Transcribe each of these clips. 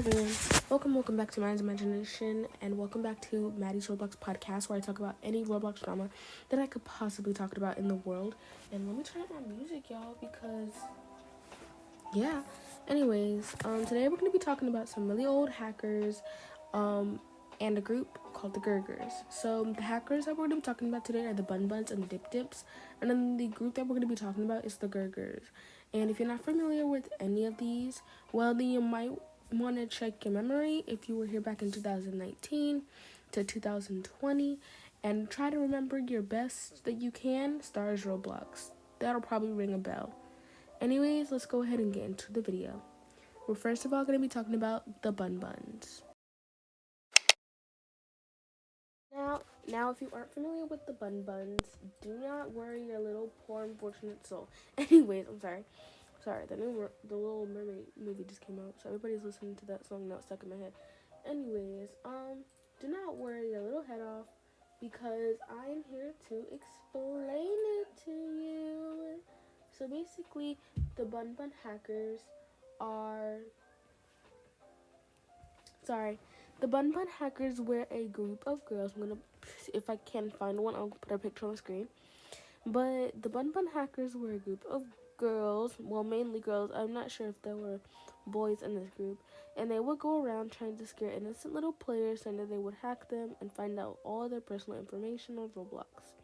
everyone, welcome back to Madi's Imagination, and welcome back to Madi's Roblox podcast, where I talk about any Roblox drama that I could possibly talk about in the world. And let me turn up my music, y'all, because Anyways, today we're gonna be talking about some really old hackers, and a group called the Gurgers. So the hackers that we're gonna be talking about today are the Bun Buns and the Dip Dips, and then the group that we're gonna be talking about is the Gurgers. And if you're not familiar with any of these, well, then you might want to check your memory if you were here back in 2019 to 2020 and try to remember your best that you can stars Roblox. That'll probably ring a bell. Anyways, let's go ahead and get into the video. We're first of all going to be talking about the Bun Buns. Now, if you aren't familiar with the Bun Buns, do not worry your little poor unfortunate soul. Anyways, I'm sorry, the Little Mermaid movie just came out, so everybody's listening to that song now. It's stuck in my head. Anyways, do not worry your little head off, because I'm here to explain it to you. So basically, the Bun Bun hackers are... The Bun Bun hackers were a group of girls. If I can find one, I'll put a picture on the screen. But the Bun Bun hackers were a group of girls, well, mainly girls. I'm not sure if there were boys in this group. And they would go around trying to scare innocent little players, saying that they would hack them and find out all their personal information on Roblox.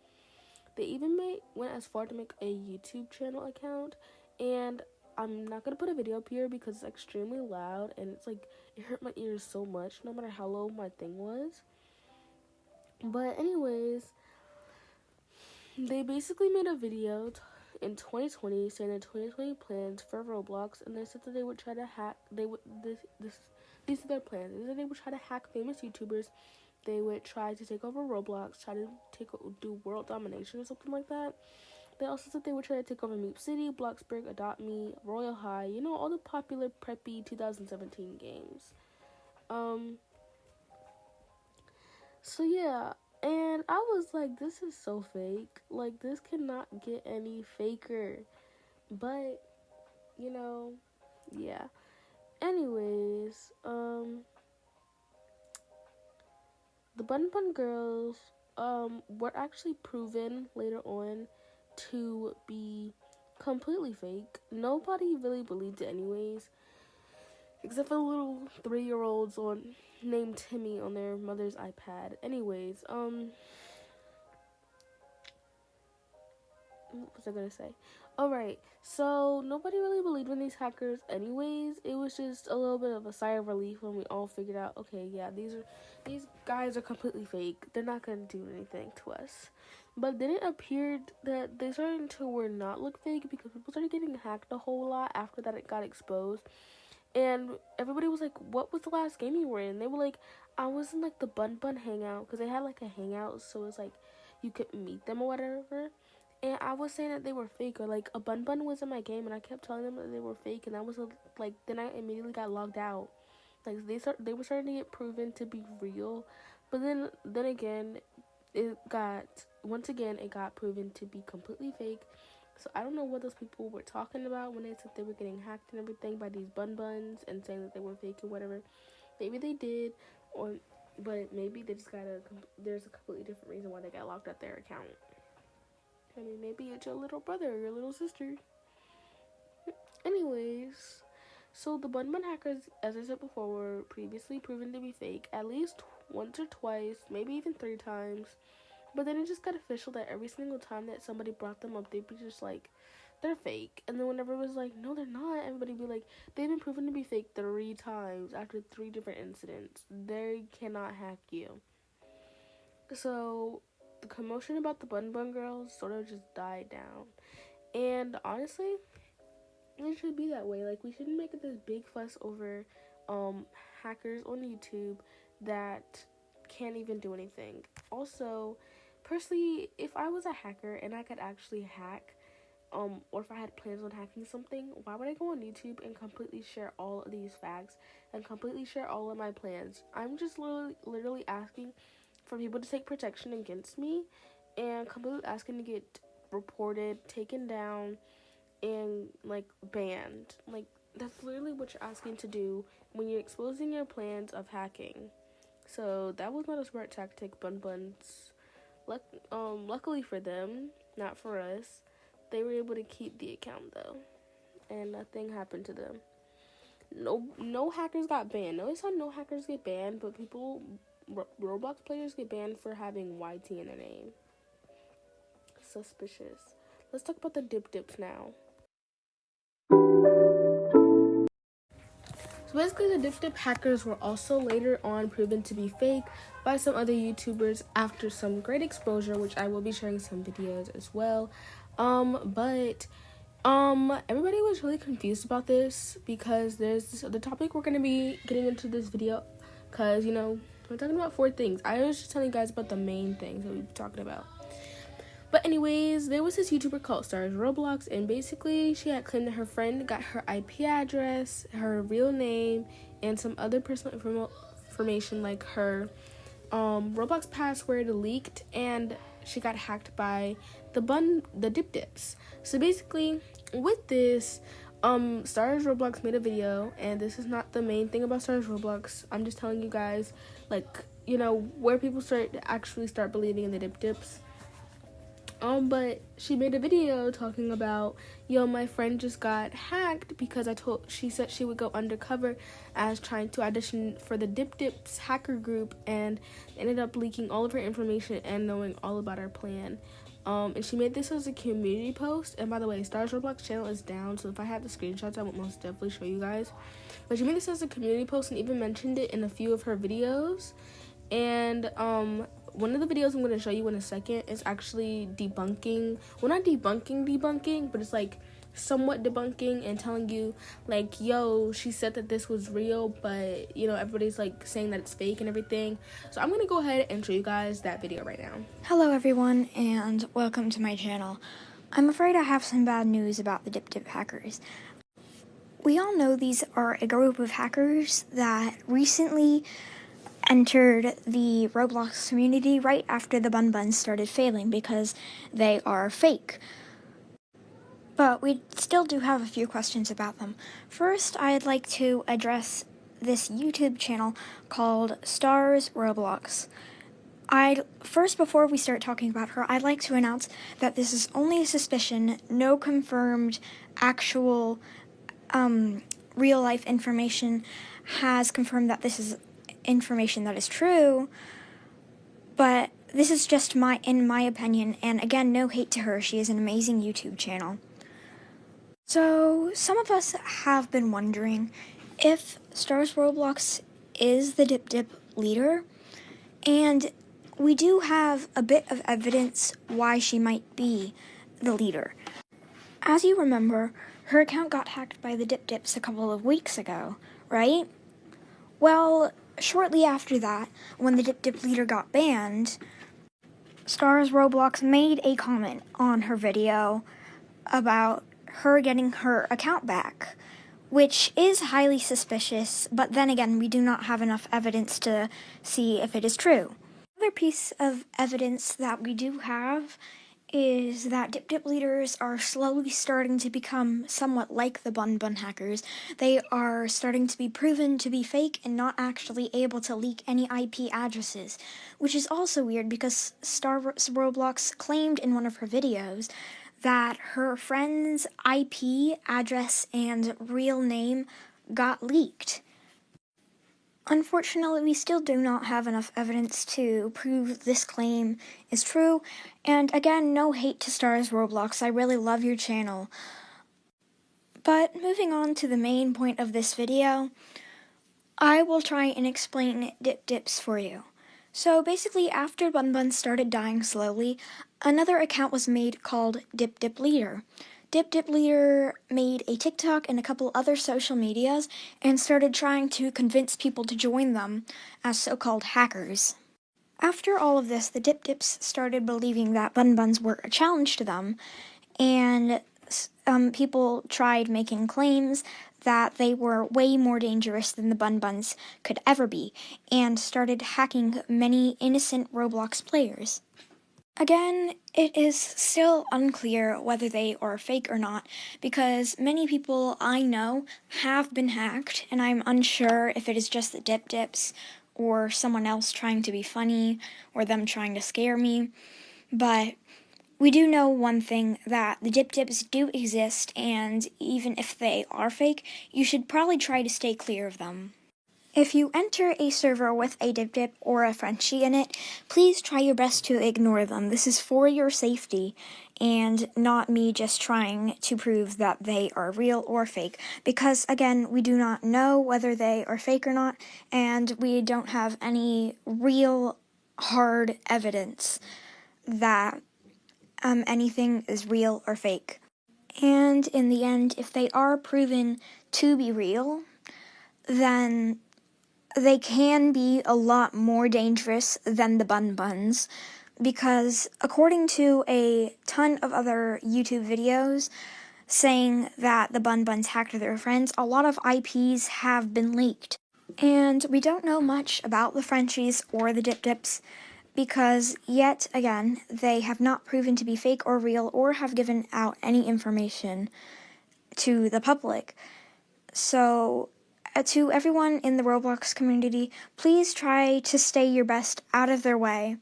They even went as far to make a YouTube channel account, and I'm not going to put a video up here because it's extremely loud, and it hurt my ears so much, no matter how low my thing was. But anyways, they basically made a video in 2020 saying their 2020 plans for Roblox, and they said that they would try to hack, these are their plans. They said they would try to hack famous YouTubers. They would try to take over Roblox, try to do world domination or something like that. They also said they would try to take over Meep City, Bloxburg, Adopt Me, Royal High, all the popular preppy 2017 games. So yeah, and I was like, this is so fake. Like, this cannot get any faker. But, yeah. Anyways, the Bun Bun girls were actually proven later on to be completely fake. Nobody really believed it anyways, except for the little 3-year-olds named Timmy on their mother's iPad. Anyways, what was I gonna say? Alright, so nobody really believed in these hackers anyways. It was just a little bit of a sigh of relief when we all figured out, okay, yeah, these guys are completely fake. They're not gonna do anything to us. But then it appeared that they started to not look fake, because people started getting hacked a whole lot after that it got exposed. And everybody was like, what was the last game you were in? They were like, I was in the Bun Bun hangout, because they had a hangout, so it's you could meet them or whatever. And I was saying that they were fake, or a Bun Bun was in my game, and I kept telling them that they were fake, and I was then I immediately got logged out. They were starting to get proven to be real, but then again, it got proven to be completely fake. So I don't know what those people were talking about when they said they were getting hacked and everything by these Bun Buns and saying that they were fake or whatever. Maybe they did, but maybe they just there's a completely different reason why they got locked out their account. I mean, maybe it's your little brother or your little sister. Anyways, so the Bun Bun hackers, as I said before, were previously proven to be fake at least once or twice, maybe even 3 times. But then it just got official that every single time that somebody brought them up, they'd be just they're fake. And then whenever it was no, they're not, everybody would be like, they've been proven to be fake 3 times after 3 different incidents. They cannot hack you. So the commotion about the Bun Bun girls sort of just died down. And honestly, it should be that way. We shouldn't make this big fuss over hackers on YouTube that can't even do anything. Also, personally, if I was a hacker and I could actually hack, or if I had plans on hacking something, why would I go on YouTube and completely share all of these facts and completely share all of my plans? I'm just literally asking for people to take protection against me, and completely asking to get reported, taken down, and banned. That's literally what you're asking to do when you're exposing your plans of hacking. So that was not a smart tactic, Bun Buns. Luckily for them, not for us, they were able to keep the account though, and nothing happened to them. No hackers got banned. Notice how no hackers get banned, but Roblox players get banned for having YT in their name. Suspicious. Let's talk about the dip dips now. So basically, the dip dip hackers were also later on proven to be fake by some other YouTubers after some great exposure, which I will be sharing some videos as well. But everybody was really confused about this because there's the topic we're gonna be getting into this video, because we're talking about 4 things. I was just telling you guys about the main things that we've been talking about. But anyways, there was this YouTuber called Stars Roblox, and basically she had claimed that her friend got her IP address, her real name, and some other personal information like her Roblox password leaked, and she got hacked by the Dip Dips. So basically, with this, Stars Roblox made a video, and this is not the main thing about Stars Roblox. I'm just telling you guys, where people start believing in the Dip Dips. But she made a video talking about, my friend just got hacked because she said she would go undercover as trying to audition for the Dip Dips hacker group, and ended up leaking all of her information and knowing all about our plan. And she made this as a community post. And by the way, Stars Roblox channel is down, so if I had the screenshots, I would most definitely show you guys. But she made this as a community post and even mentioned it in a few of her videos. And one of the videos I'm going to show you in a second is actually debunking, well, not debunking, but it's somewhat debunking and telling you she said that this was real, but everybody's saying that it's fake and everything. So I'm going to go ahead and show you guys that video right now. Hello everyone, and welcome to my channel. I'm afraid I have some bad news about the Dip Dip hackers. We all know these are a group of hackers that recently entered the Roblox community right after the Bun Buns started failing because they are fake. But we still do have a few questions about them. First, I'd like to address this YouTube channel called Stars Roblox. Before we start talking about her, I'd like to announce that this is only a suspicion, no confirmed actual real-life information has confirmed that this is information that is true, but this is just in my opinion, and again, no hate to her. She is an amazing YouTube channel. So, some of us have been wondering if Stars Roblox is the Dip Dip leader, and we do have a bit of evidence why she might be the leader. As you remember, her account got hacked by the Dip Dips a couple of weeks ago, right? Well, shortly after that, when the Dip Dip leader got banned, Stars Roblox made a comment on her video about her getting her account back, which is highly suspicious, but then again, we do not have enough evidence to see if it is true. Another piece of evidence that we do have is that Dip Dip leaders are slowly starting to become somewhat like the Bun Bun hackers. They are starting to be proven to be fake and not actually able to leak any IP addresses, which is also weird because Stars Roblox claimed in one of her videos that her friend's IP address and real name got leaked. Unfortunately, we still do not have enough evidence to prove this claim is true, and again, no hate to Stars Roblox, I really love your channel. But moving on to the main point of this video, I will try and explain Dip Dips for you. So basically, after Bun Bun started dying slowly, another account was made called Dip Dip Leader. Dip Dip Leader made a TikTok and a couple other social medias and started trying to convince people to join them as so-called hackers. After all of this, the Dip Dips started believing that Bun Buns were a challenge to them, and people tried making claims that they were way more dangerous than the Bun Buns could ever be, and started hacking many innocent Roblox players. Again, it is still unclear whether they are fake or not, because many people I know have been hacked, and I'm unsure if it is just the Dip Dips or someone else trying to be funny or them trying to scare me. But we do know one thing, that the Dip Dips do exist, and even if they are fake, you should probably try to stay clear of them. If you enter a server with a Dip Dip or a Frenchie in it, please try your best to ignore them. This is for your safety and not me just trying to prove that they are real or fake. Because, again, we do not know whether they are fake or not, and we don't have any real hard evidence that anything is real or fake. And in the end, if they are proven to be real, then they can be a lot more dangerous than the Bun Buns, because according to a ton of other YouTube videos saying that the Bun Buns hacked their friends, a lot of IPs have been leaked. And we don't know much about the Frenchies or the Dip Dips, because yet again, they have not proven to be fake or real or have given out any information to the public. So, to everyone in the Roblox community, please try to stay your best out of their way.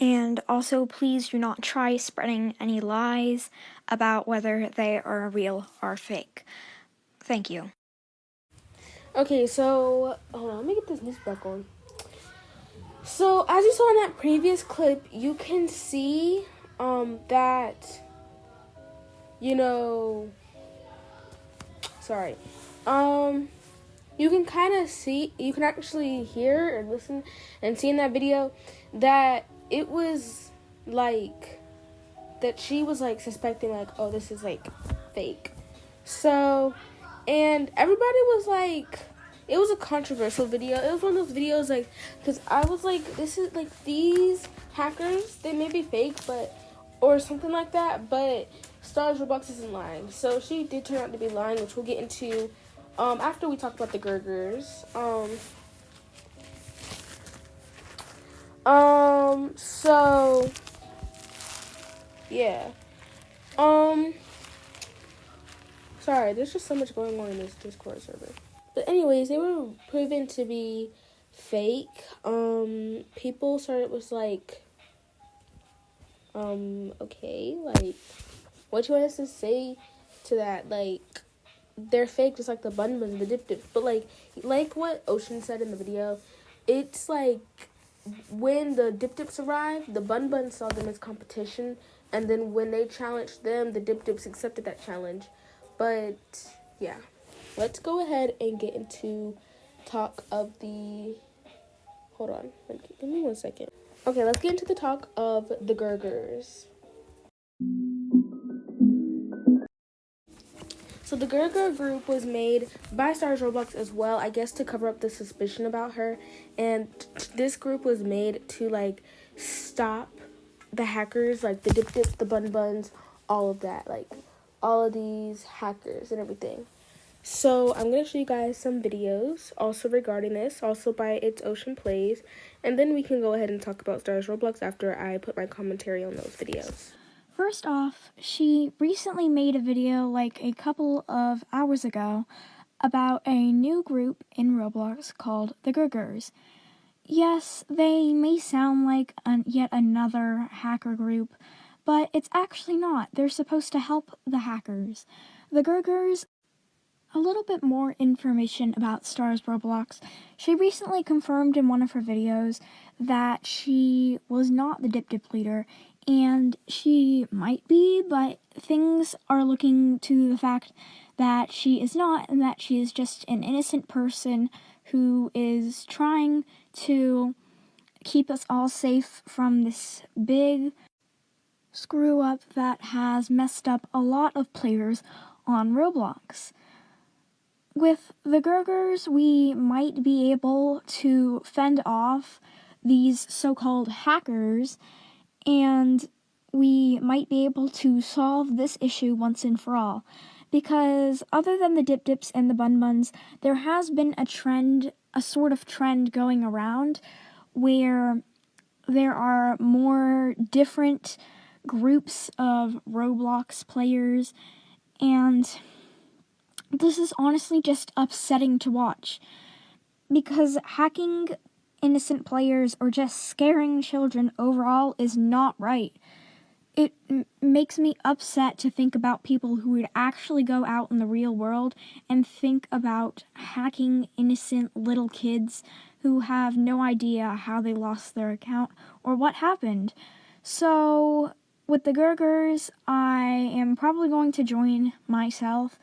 And also, please do not try spreading any lies about whether they are real or fake. Thank you. Okay, so hold on, let me get this music back on. So as you saw in that previous clip, you can see that, you know, sorry, you can kind of see, you can actually hear or listen and see in that video that it was like, that she was like suspecting like, oh, this is like fake. So, and everybody was like, it was a controversial video. It was one of those videos like, because I was like, this is like, these hackers, they may be fake, but, or something like that, but Stars Roblox isn't lying. So she did turn out to be lying, which we'll get into after we talk about the Gurgers. So yeah. Sorry, there's just so much going on in this Discord server. But anyways, they were proven to be fake. People started was like, okay, like, what you want us to say to that? Like, they're fake, just like the Bun Buns, the Dip Dips. But like what Ocean said in the video, it's like when the Dip Dips arrived, the Bun Buns saw them as competition, and then when they challenged them, the Dip Dips accepted that challenge. But yeah, let's go ahead and get into talk of the. Hold on, give me 1 second. Okay, let's get into the talk of the Gurgers. So the Gurger group was made by Stars Roblox as well, I guess to cover up the suspicion about her. And this group was made to like stop the hackers, like the Dip Dips, the Bun Buns, all of that, like all of these hackers and everything. So I'm going to show you guys some videos also regarding this, also by It's Ocean Plays, and then we can go ahead and talk about Stars Roblox after I put my commentary on those videos. First off, she recently made a video like a couple of hours ago about a new group in Roblox called the Gurgers. Yes, they may sound like yet another hacker group, but it's actually not. They're supposed to help the hackers. The Gurgers. A little bit more information about Stars Roblox. She recently confirmed in one of her videos that she was not the Dip Dip leader, and she might be, but things are looking to the fact that she is not, and that she is just an innocent person who is trying to keep us all safe from this big screw up that has messed up a lot of players on Roblox. With the Gurgers, we might be able to fend off these so-called hackers, and we might be able to solve this issue once and for all. Because other than the Dip Dips and the Bun Buns, there has been a sort of trend going around where there are more different groups of Roblox players, and this is honestly just upsetting to watch, because hacking innocent players or just scaring children overall is not right. It makes me upset to think about people who would actually go out in the real world and think about hacking innocent little kids who have no idea how they lost their account or what happened. So, with the Gurgers, I am probably going to join myself,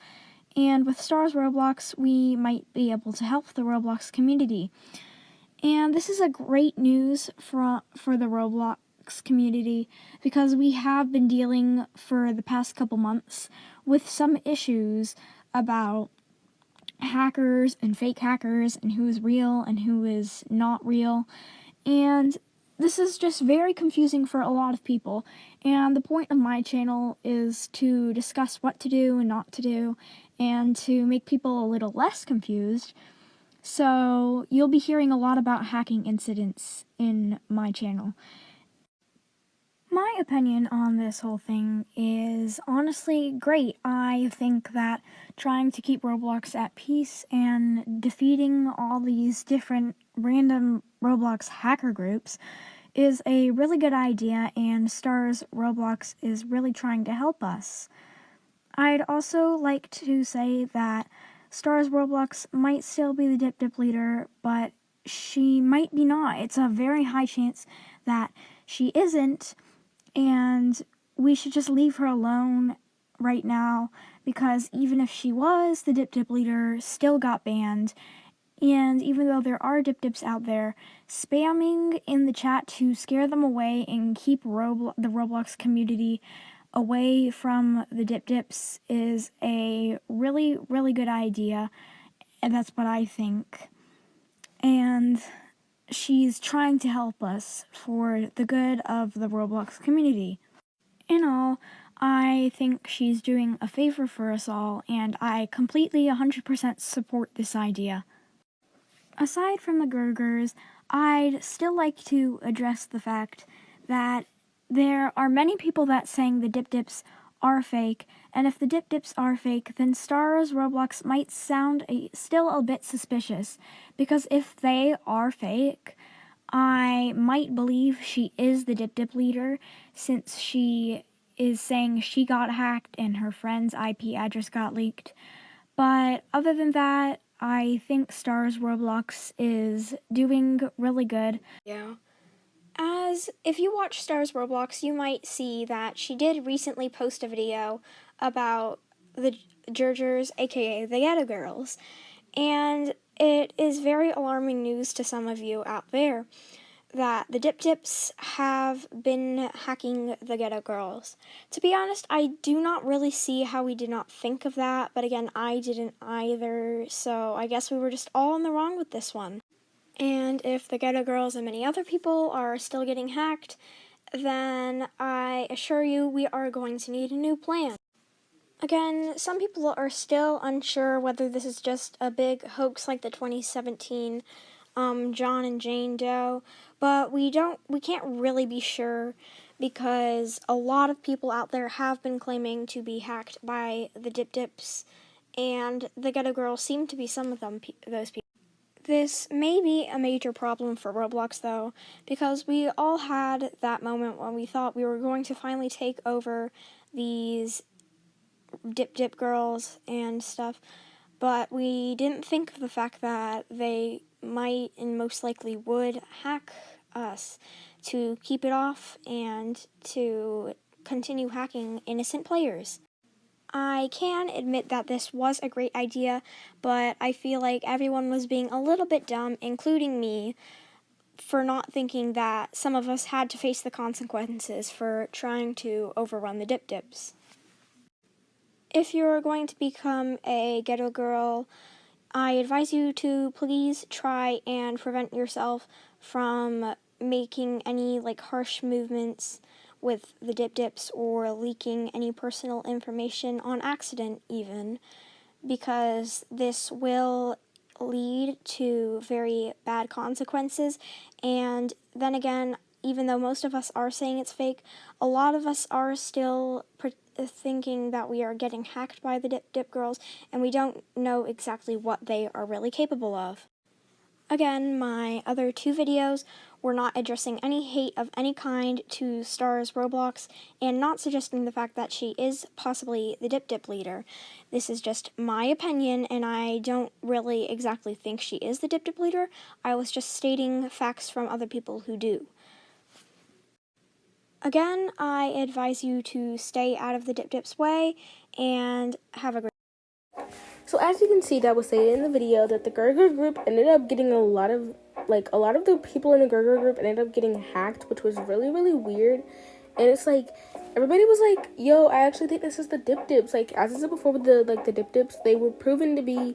and with Stars Roblox, we might be able to help the Roblox community. And this is a great news for the Roblox community, because we have been dealing for the past couple months with some issues about hackers and fake hackers and who is real and who is not real. And this is just very confusing for a lot of people. And the point of my channel is to discuss what to do and not to do, and to make people a little less confused. So you'll be hearing a lot about hacking incidents in my channel. My opinion on this whole thing is honestly great. I think that trying to keep Roblox at peace and defeating all these different random Roblox hacker groups is a really good idea, and Stars Roblox is really trying to help us. I'd also like to say that Stars Roblox might still be the Dip leader, but she might be not. It's a very high chance that she isn't, and we should just leave her alone right now, because even if she was, the Dip leader still got banned. And even though there are Dips out there, spamming in the chat to scare them away and keep the Roblox community away from the Dips is a really, really good idea, and that's what I think. And she's trying to help us for the good of the Roblox community. In all, I think she's doing a favor for us all, and I completely 100% support this idea. Aside from the Gurgers, I'd still like to address the fact that there are many people that saying the Dips are fake, and if the Dips are fake, then Stars Roblox might sound still a bit suspicious, because if they are fake, I might believe she is the Dip leader, since she is saying she got hacked and her friend's IP address got leaked. But other than that, I think Stars Roblox is doing really good. Yeah. As if you watch Stars Roblox, you might see that she did recently post a video about the Gergers, aka the Ghetto Girls, and it is very alarming news to some of you out there that the Dips have been hacking the Ghetto Girls. To be honest, I do not really see how we did not think of that, but again, I didn't either, so I guess we were just all in the wrong with this one. And if the Ghetto Girls and many other people are still getting hacked, then I assure you we are going to need a new plan. Again, some people are still unsure whether this is just a big hoax like the 2017 John and Jane Doe, but we can't really be sure, because a lot of people out there have been claiming to be hacked by the Dips, and the Ghetto Girls seem to be some of those people. This may be a major problem for Roblox, though, because we all had that moment when we thought we were going to finally take over these Dip girls and stuff, but we didn't think of the fact that they might and most likely would hack us to keep it off and to continue hacking innocent players. I can admit that this was a great idea, but I feel like everyone was being a little bit dumb, including me, for not thinking that some of us had to face the consequences for trying to overrun the Dips. If you're going to become a Ghetto Girl, I advise you to please try and prevent yourself from making any harsh movements with the Dips or leaking any personal information on accident even, because this will lead to very bad consequences. And then again, even though most of us are saying it's fake, a lot of us are still thinking that we are getting hacked by the Dip girls, and we don't know exactly what they are really capable of. Again, my other 2 videos were not addressing any hate of any kind to Star's Roblox and not suggesting the fact that she is possibly the Dip leader. This is just my opinion, and I don't really exactly think she is the Dip leader. I was just stating facts from other people who do. Again, I advise you to stay out of the Dip's way and have a great. So as you can see, that was stated in the video that the Gurgur group ended up getting a lot of the people in the Gurgur group ended up getting hacked, which was really, really weird. And it's like, everybody was like, yo, I actually think this is the Dips. Like, as I said before with the Dips, they were proven to be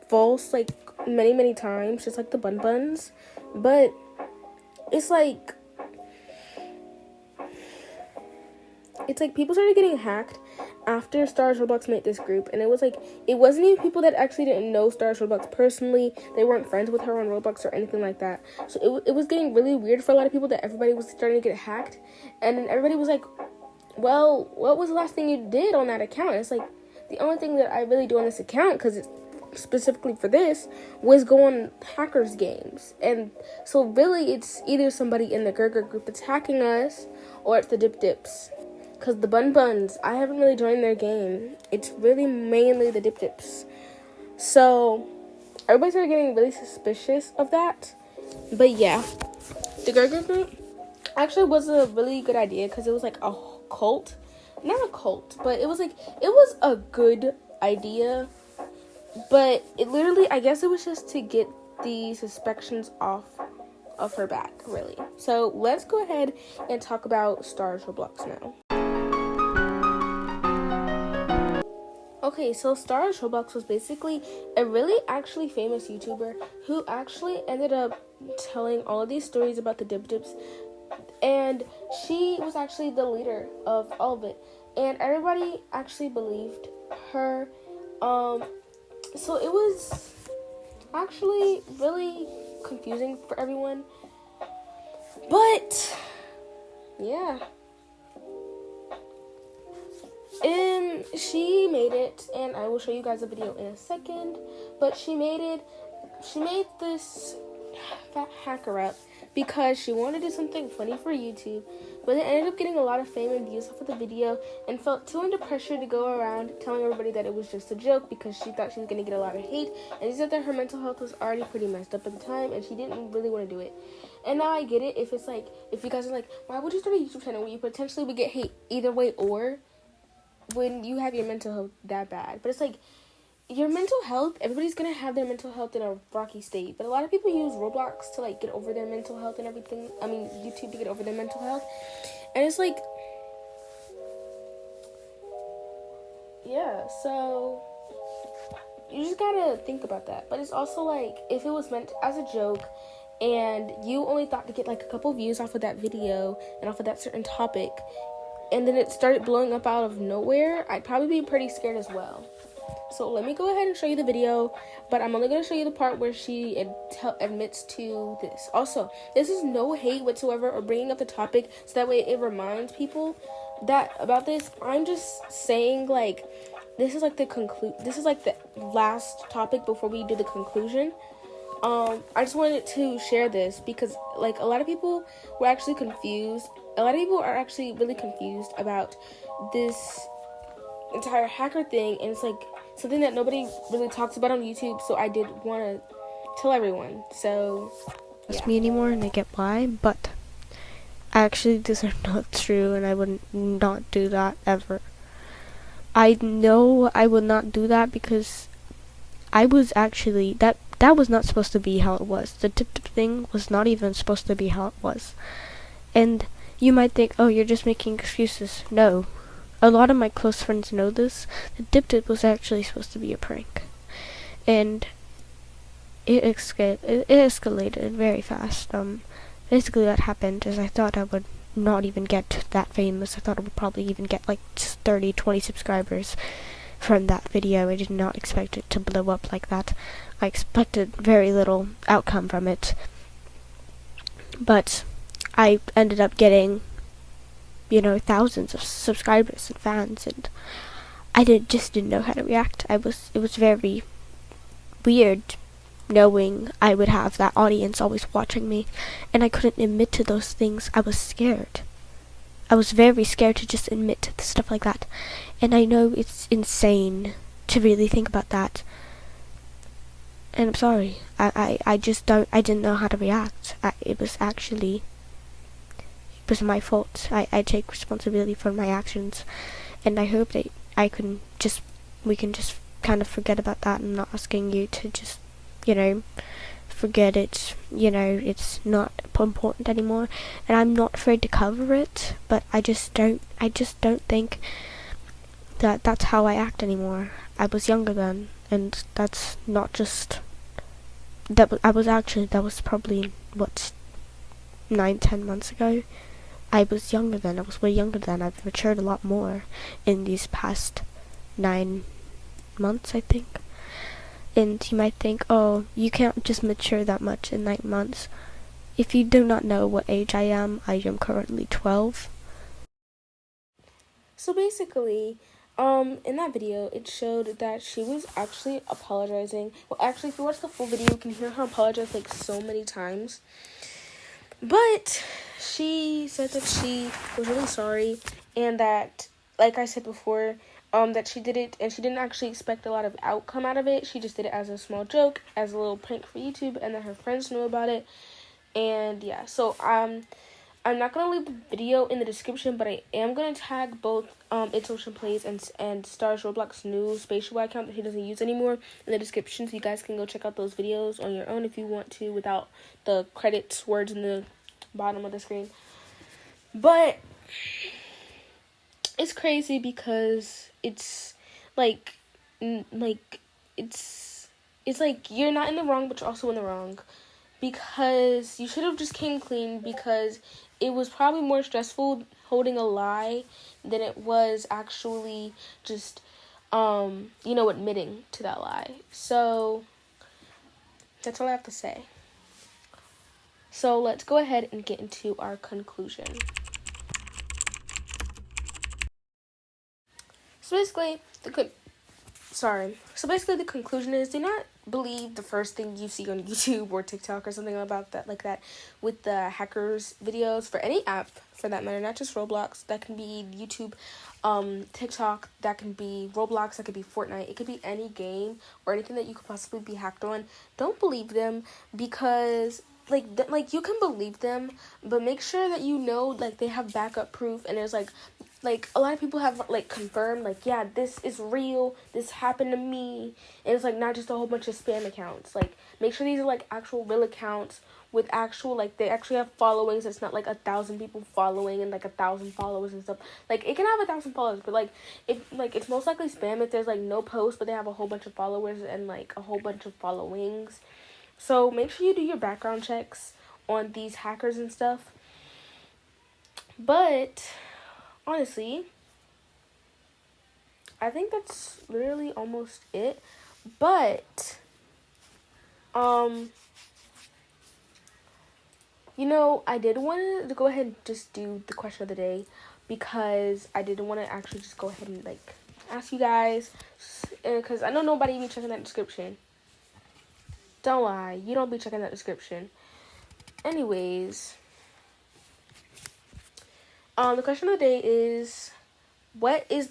false, like, many, many times, just like the Buns. But it's like people started getting hacked after Stars Roblox made this group, and it wasn't even people that actually didn't know Stars Roblox personally. They weren't friends with her on Roblox or anything like that. So it was getting really weird for a lot of people that everybody was starting to get hacked, and then everybody was like, well, what was the last thing you did on that account? And it's like, the only thing that I really do on this account, because it's specifically for this, was go on hackers games. And so really it's either somebody in the Gurgur group that's hacking us, or it's the Dips. Because the Buns, I haven't really joined their game. It's really mainly the Dips. So, everybody started getting really suspicious of that. But yeah, the Gurgur group actually was a really good idea, because it was like a cult. Not a cult, but it was a good idea. But it literally, I guess it was just to get the suspicions off of her back, really. So, let's go ahead and talk about Stars Roblox now. Okay, so Stars Roblox was basically a really actually famous YouTuber who actually ended up telling all of these stories about the Dips, and she was actually the leader of all of it, and everybody actually believed her. So it was actually really confusing for everyone, but yeah. And she made it, and I will show you guys a video in a second, but she made this hacker up because she wanted to do something funny for YouTube, but it ended up getting a lot of fame and views off of the video, and felt too under pressure to go around telling everybody that it was just a joke, because she thought she was going to get a lot of hate, and she said that her mental health was already pretty messed up at the time, and she didn't really want to do it. And now I get it, if you guys are like, why would you start a YouTube channel where you potentially would get hate either way, or when you have your mental health that bad? But it's like, your mental health, everybody's gonna have their mental health in a rocky state, but a lot of people use Roblox to like get over their mental health and everything. I mean, YouTube to get over their mental health, and it's like, yeah, so you just gotta think about that. But it's also like, if it was meant as a joke and you only thought to get like a couple views off of that video and off of that certain topic, and then it started blowing up out of nowhere, I'd probably be pretty scared as well. So let me go ahead and show you the video, but I'm only going to show you the part where she admits to this. Also, this is no hate whatsoever or bringing up the topic so that way it reminds people that about this. I'm just saying, like, this is like the last topic before we do the conclusion. I just wanted to share this because, like, a lot of people were actually confused. A lot of people are actually really confused about this entire hacker thing, and it's like something that nobody really talks about on YouTube, so I did want to tell everyone. So yeah. Me anymore, and I get why, but actually these are not true, and I would not do that ever. I know I would not do that because I was actually that was not supposed to be how it was. The tip thing was not even supposed to be how it was. And you might think, oh, you're just making excuses. No. A lot of my close friends know this. The dip was actually supposed to be a prank. And it escalated very fast. Basically what happened is I thought I would not even get that famous. I thought I would probably even get like 30, 20 subscribers from that video. I did not expect it to blow up like that. I expected very little outcome from it. But I ended up getting, thousands of subscribers and fans, and I didn't know how to react. It was very weird knowing I would have that audience always watching me, and I couldn't admit to those things. I was scared. I was very scared to just admit to stuff like that. And I know it's insane to really think about that. And I'm sorry. I didn't know how to react. It was my fault. I take responsibility for my actions. And I hope that we can just kind of forget about that. I'm not asking you to just, forget it. It's not important anymore. And I'm not afraid to cover it, but I just don't think that that's how I act anymore. I was younger then, and that's not just that was probably 9-10 months ago. I was younger then. I was way younger then. I've matured a lot more in these past 9 months, I think. And you might think, oh, you can't just mature that much in 9 months. If you do not know what age I am currently 12. So basically, in that video, it showed that she was actually apologizing. Well, actually, if you watch the full video, you can hear her apologize like so many times. But she said that she was really sorry, and that, like I said before, that she did it, and she didn't actually expect a lot of outcome out of it. She just did it as a small joke, as a little prank for YouTube, and then her friends knew about it. And yeah, so I'm not gonna leave the video in the description, but I am gonna tag both It's Ocean Plays and Star's Roblox new spatial account that he doesn't use anymore in the description, so you guys can go check out those videos on your own if you want to, without the credits words in the bottom of the screen. But it's crazy because it's like it's like you're not in the wrong, but you're also in the wrong, because you should have just came clean, because it was probably more stressful holding a lie than it was actually just admitting to that lie. So that's all I have to say. So let's go ahead and get into our conclusion. So basically, the conclusion is, do not believe the first thing you see on YouTube or TikTok or something about that, like that, with the hackers videos for any app, for that matter, not just Roblox. That can be YouTube, TikTok, that can be Roblox, that could be Fortnite, it could be any game or anything that you could possibly be hacked on. Don't believe them, because like you can believe them, but make sure that they have backup proof, and there's like a lot of people have confirmed yeah, this is real, this happened to me, and it's not just a whole bunch of spam accounts. Make sure these are actual real accounts with actual they actually have followings. It's not 1,000 people following and 1,000 followers and stuff. It can have 1,000 followers, but if it's most likely spam if there's no post, but they have a whole bunch of followers and a whole bunch of followings. So make sure you do your background checks on these hackers and stuff. But honestly, I think that's literally almost it. But I did want to go ahead and just do the question of the day, because I didn't want to actually just go ahead and ask you guys, because I know nobody be checking that description. Don't lie, you don't be checking that description. Anyways, the question of the day is, what is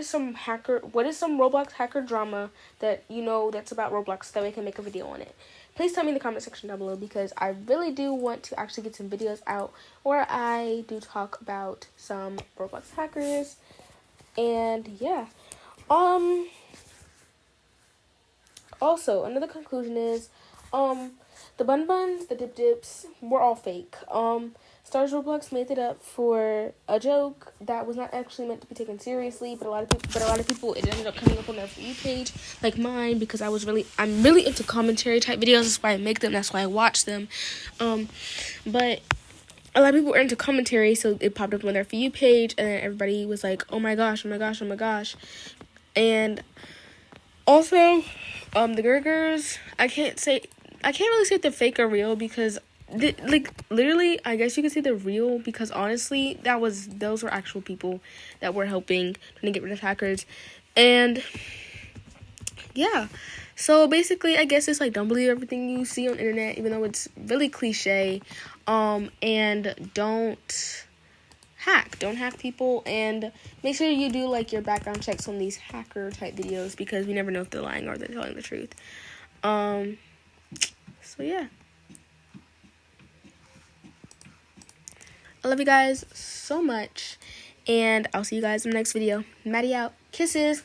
some Roblox hacker drama that that's about Roblox, so that we can make a video on it? Please tell me in the comment section down below, because I really do want to actually get some videos out where I do talk about some Roblox hackers. And yeah, also another conclusion is the bun buns, the dip dips were all fake. Stars Roblox made it up for a joke that was not actually meant to be taken seriously, but a lot of people it ended up coming up on their For You page, like mine, because I'm really into commentary type videos. That's why I make them. That's why I watch them. But a lot of people were into commentary, so it popped up on their For You page, and then everybody was like, "Oh my gosh, oh my gosh, oh my gosh!" And also, the Gurgers, I can't really say if they're fake or real, because like literally, I guess you could say they're real, because honestly, those were actual people that were helping trying to get rid of hackers. And yeah, so basically, I guess it's like, don't believe everything you see on the internet, even though it's really cliche. And don't hack people, and make sure you do like your background checks on these hacker type videos, because we never know if they're lying or they're telling the truth. So yeah, I love you guys so much, and I'll see you guys in the next video. Maddie out. Kisses.